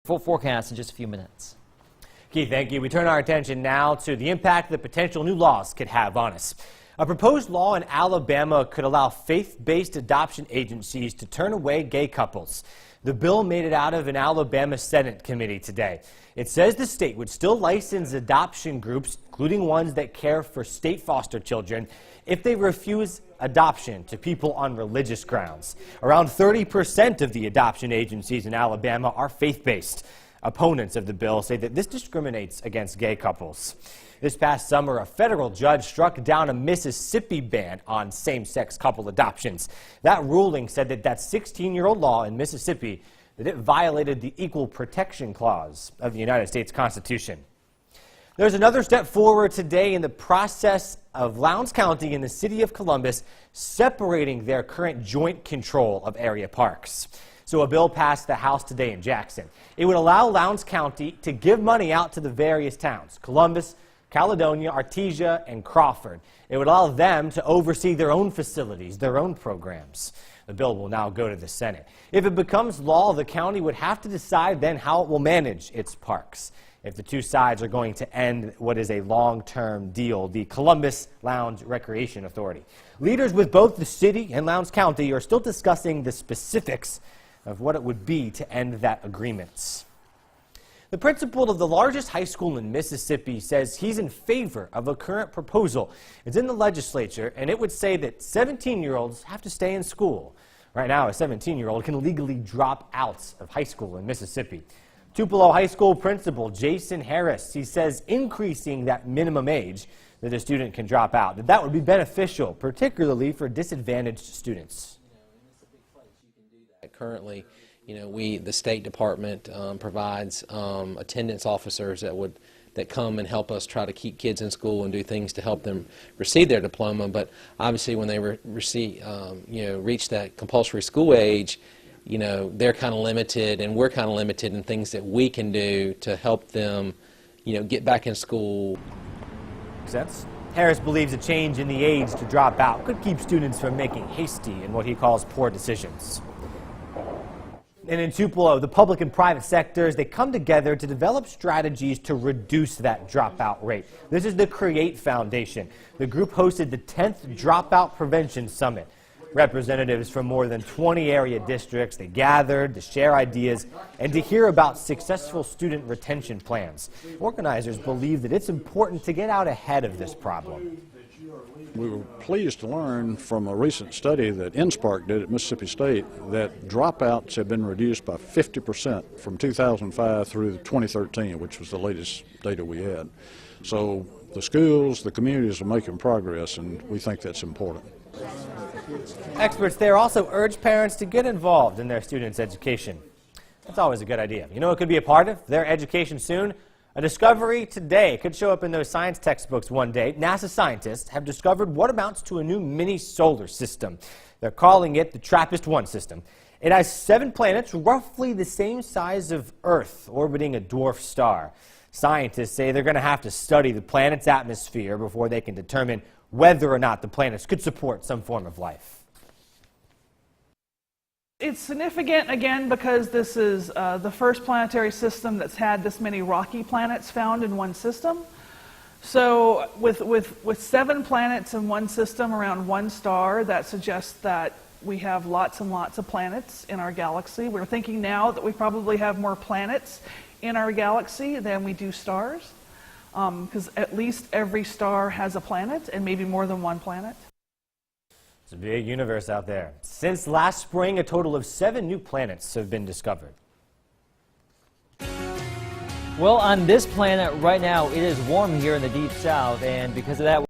Full forecast in just a few minutes. Keith, thank you. We turn our attention now to the impact that potential new laws could have on us. A proposed law in Alabama could allow faith-based adoption agencies to turn away gay couples. The bill made it out of an Alabama Senate committee today. It says the state would still license adoption groups, including ones that care for state foster children, if they refuse adoption to people on religious grounds. Around 30% of the adoption agencies in Alabama are faith-based. Opponents of the bill say that this discriminates against gay couples. This past summer, a federal judge struck down a Mississippi ban on same-sex couple adoptions. That ruling said that 16-year-old law in Mississippi, that it violated the Equal Protection Clause of the United States Constitution. There's another step forward today in the process of Lowndes County and the city of Columbus separating their current joint control of area parks. So a bill passed the House today in Jackson. It would allow Lowndes County to give money out to the various towns, Columbus, Caledonia, Artesia, and Crawford. It would allow them to oversee their own facilities, their own programs. The bill will now go to the Senate. If it becomes law, the county would have to decide then how it will manage its parks. If the two sides are going to end what is a long-term deal, the Columbus Lowndes Recreation Authority. Leaders with both the city and Lowndes County are still discussing the specifics of what it would be to end that agreement. The principal of the largest high school in Mississippi says he's in favor of a current proposal. It's in the legislature, and it would say that 17-year-olds have to stay in school. Right now, a 17-year-old can legally drop out of high school in Mississippi. Tupelo High School principal Jason Harris, he says increasing that minimum age that a student can drop out, that would be beneficial, particularly for disadvantaged students. Currently, the State Department provides attendance officers that come and help us try to keep kids in school and do things to help them receive their diploma. But obviously, when they reach that compulsory school age, they're kind of limited, and we're kind of limited in things that we can do to help them, get back in school. Makes sense. Harris believes a change in the age to drop out could keep students from making hasty and what he calls poor decisions. And in Tupelo, the public and private sectors, they come together to develop strategies to reduce that dropout rate. This is the CREATE Foundation. The group hosted the 10th Dropout Prevention Summit. Representatives from more than 20 area districts, they gathered to share ideas and to hear about successful student retention plans. Organizers believe that it's important to get out ahead of this problem. We were pleased to learn from a recent study that NSPARC did at Mississippi State that dropouts have been reduced by 50% from 2005 through 2013, which was the latest data we had. So the schools, the communities are making progress, and we think that's important. Experts there also urge parents to get involved in their students' education. That's always a good idea. You know what could be a part of their education soon? A discovery today could show up in those science textbooks one day. NASA scientists have discovered what amounts to a new mini solar system. They're calling it the TRAPPIST-1 system. It has 7 planets roughly the same size of Earth orbiting a dwarf star. Scientists say they're going to have to study the planet's atmosphere before they can determine whether or not the planets could support some form of life. It's significant, again, because this is the first planetary system that's had this many rocky planets found in one system. So with 7 planets in one system around one star, that suggests that we have lots and lots of planets in our galaxy. We're thinking now that we probably have more planets in our galaxy than we do stars, because at least every star has a planet, and maybe more than one planet. It's a big universe out there. Since last spring, a total of 7 new planets have been discovered. Well, on this planet right now, it is warm here in the deep south, and because of that,